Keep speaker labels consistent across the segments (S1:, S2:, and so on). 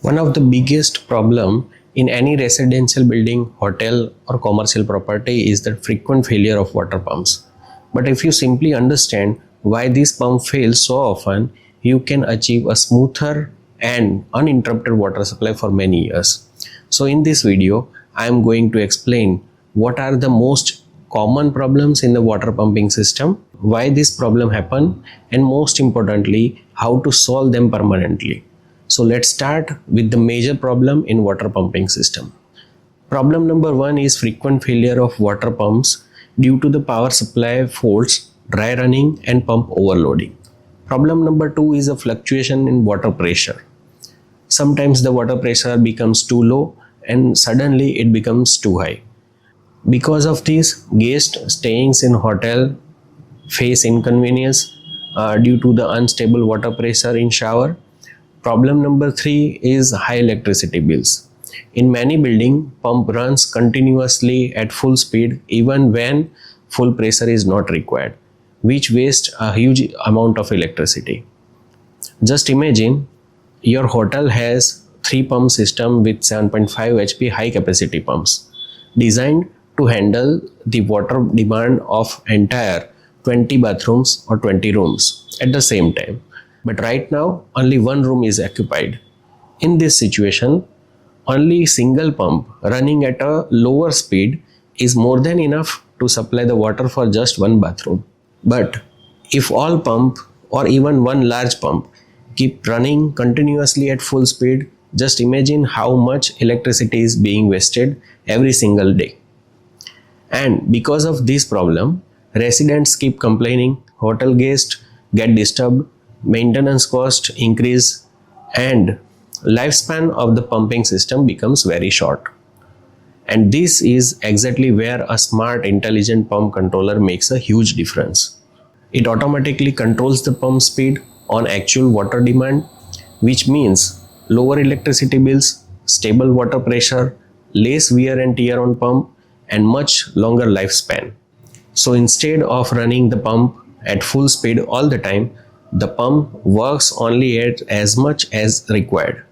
S1: One of the biggest problem in any residential building, hotel or commercial property is the frequent failure of water pumps. But if you simply understand why this pump fails so often, you can achieve a smoother and uninterrupted water supply for many years. So in this video, I am going to explain what are the most common problems in the water pumping system, why this problem happen, and most importantly, how to solve them permanently. So let's start with the major problem in water pumping system. Problem number 1 is frequent failure of water pumps due to the power supply faults, dry running and pump overloading. Problem number 2 is a fluctuation in water pressure. Sometimes the water pressure becomes too low and suddenly it becomes too high. Because of this, guests staying in hotel face inconvenience due to the unstable water pressure in shower. Problem number 3 is high electricity bills. In many buildings, pump runs continuously at full speed even when full pressure is not required, which wastes a huge amount of electricity. Just imagine your hotel has 3 pump system with 7.5 HP high capacity pumps designed to handle the water demand of entire 20 bathrooms or 20 rooms at the same time. But right now only one room is occupied. In this situation, only single pump running at a lower speed is more than enough to supply the water for just one bathroom. But if all pump or even one large pump keep running continuously at full speed, just imagine how much electricity is being wasted every single day. And because of this problem, residents keep complaining, hotel guests get disturbed, maintenance cost increase, and lifespan of the pumping system becomes very short. And this is exactly where a smart intelligent pump controller makes a huge difference. It automatically controls the pump speed on actual water demand, which means lower electricity bills, stable water pressure, less wear and tear on pump, and much longer lifespan. So instead of running the pump at full speed all the time, the pump works only at as much as required.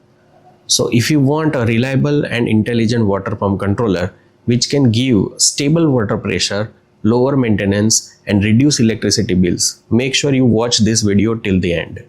S1: So if you want a reliable and intelligent water pump controller which can give stable water pressure, lower maintenance and reduce electricity bills, make sure you watch this video till the end.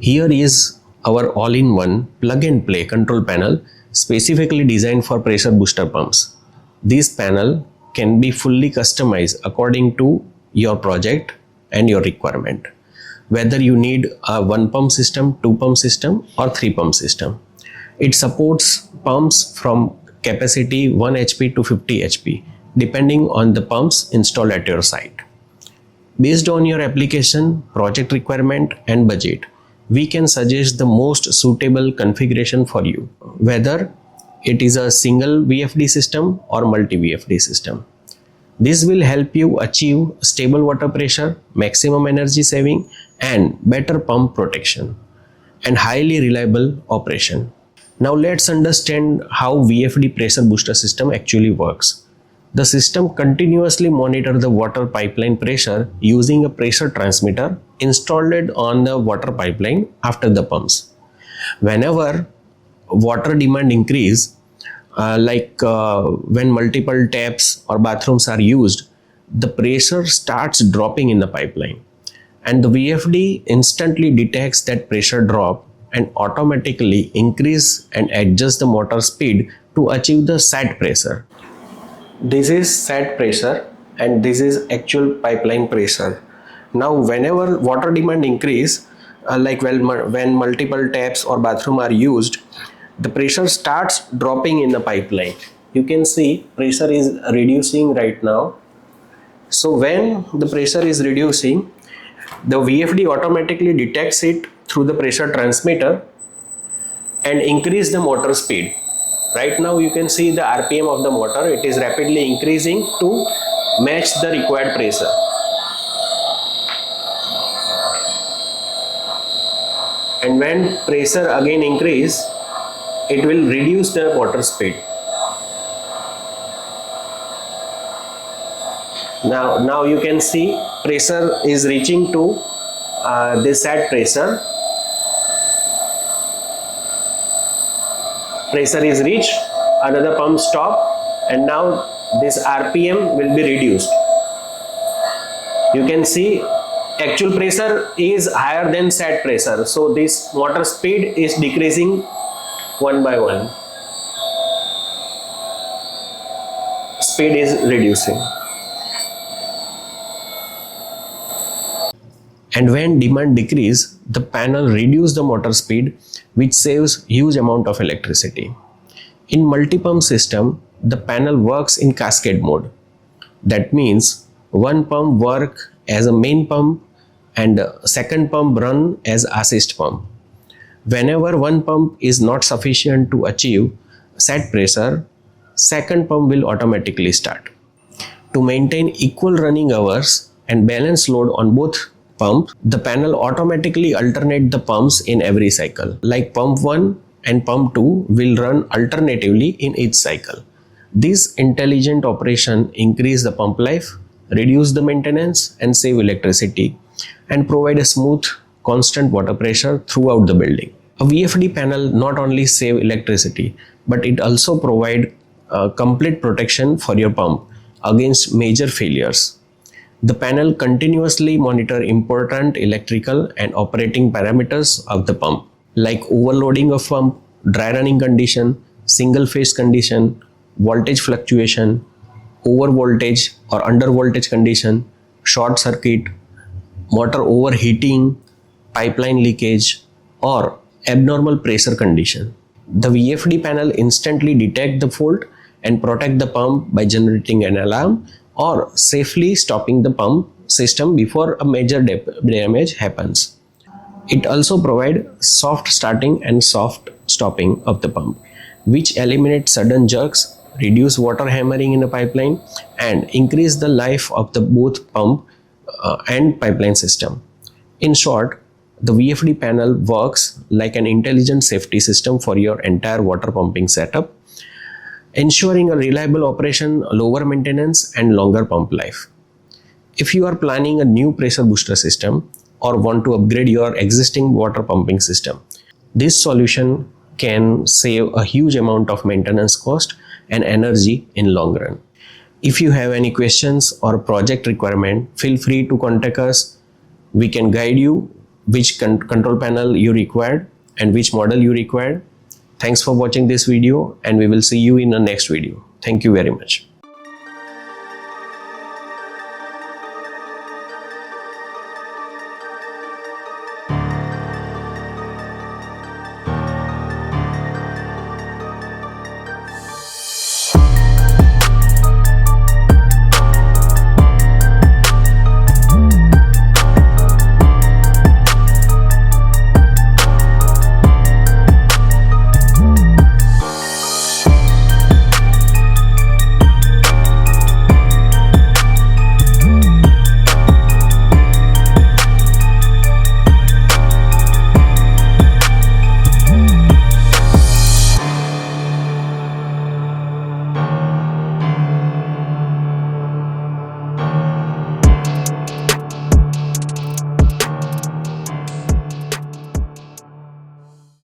S1: Here is our all-in-one plug-and-play control panel specifically designed for pressure booster pumps. This panel can be fully customized according to your project and your requirement, whether you need a 1 pump system, 2 pump system or 3 pump system. It supports pumps from capacity 1 HP to 50 HP depending on the pumps installed at your site. Based on your application, project requirement and budget, we can suggest the most suitable configuration for you, whether it is a single VFD system or multi VFD system. This will help you achieve stable water pressure, maximum energy saving and better pump protection and highly reliable operation. Now let's understand how VFD pressure booster system actually works. The system continuously monitors the water pipeline pressure using a pressure transmitter installed on the water pipeline after the pumps. Whenever water demand increase, when multiple taps or bathrooms are used, the pressure starts dropping in the pipeline. And the VFD instantly detects that pressure drop and automatically increase and adjust the motor speed to achieve the set pressure. This is set pressure and this is actual pipeline pressure. Now whenever water demand increase, when multiple taps or bathroom are used, the pressure starts dropping in the pipeline you can see pressure is reducing right now. So when the pressure is reducing, the VFD automatically detects it through the pressure transmitter and increase the motor speed. Right now you can see the RPM of the motor, it is rapidly increasing to match the required pressure. And when pressure again increase, it will reduce the motor speed. Now you can see pressure is reaching to the set pressure. Pressure is reached, another pump stop, and now this RPM will be reduced. You can see actual pressure is higher than set pressure, so this motor speed is decreasing one by one. Speed is reducing. And when demand decrease, the panel reduce the motor speed, which saves huge amount of electricity. In multi-pump system, the panel works in cascade mode. That means one pump work as a main pump and second pump run as assist pump. Whenever one pump is not sufficient to achieve set pressure, second pump will automatically start. To maintain equal running hours and balance load on both pumps, the panel automatically alternate the pumps in every cycle. Like pump 1 and pump 2 will run alternatively in each cycle. This intelligent operation increase the pump life, reduce the maintenance and save electricity, and provide a smooth, constant water pressure throughout the building. A VFD panel not only save electricity, but it also provide complete protection for your pump against major failures. The panel continuously monitor important electrical and operating parameters of the pump, like overloading of pump, dry running condition, single phase condition, voltage fluctuation, over voltage or under voltage condition, short circuit, motor overheating, pipeline leakage, or abnormal pressure condition. The VFD panel instantly detect the fault and protect the pump by generating an alarm or safely stopping the pump system before a major damage happens. It also provides soft starting and soft stopping of the pump, which eliminates sudden jerks, reduce water hammering in a pipeline, and increase the life of the both pump and pipeline system. In short, the VFD panel works like an intelligent safety system for your entire water pumping setup, ensuring a reliable operation, lower maintenance, and longer pump life. If you are planning a new pressure booster system or want to upgrade your existing water pumping system, this solution can save a huge amount of maintenance cost and energy in long run. If you have any questions or project requirement, feel free to contact us. We can guide you which control panel you required and which model you required. Thanks for watching this video, and we will see you in the next video. Thank you very much.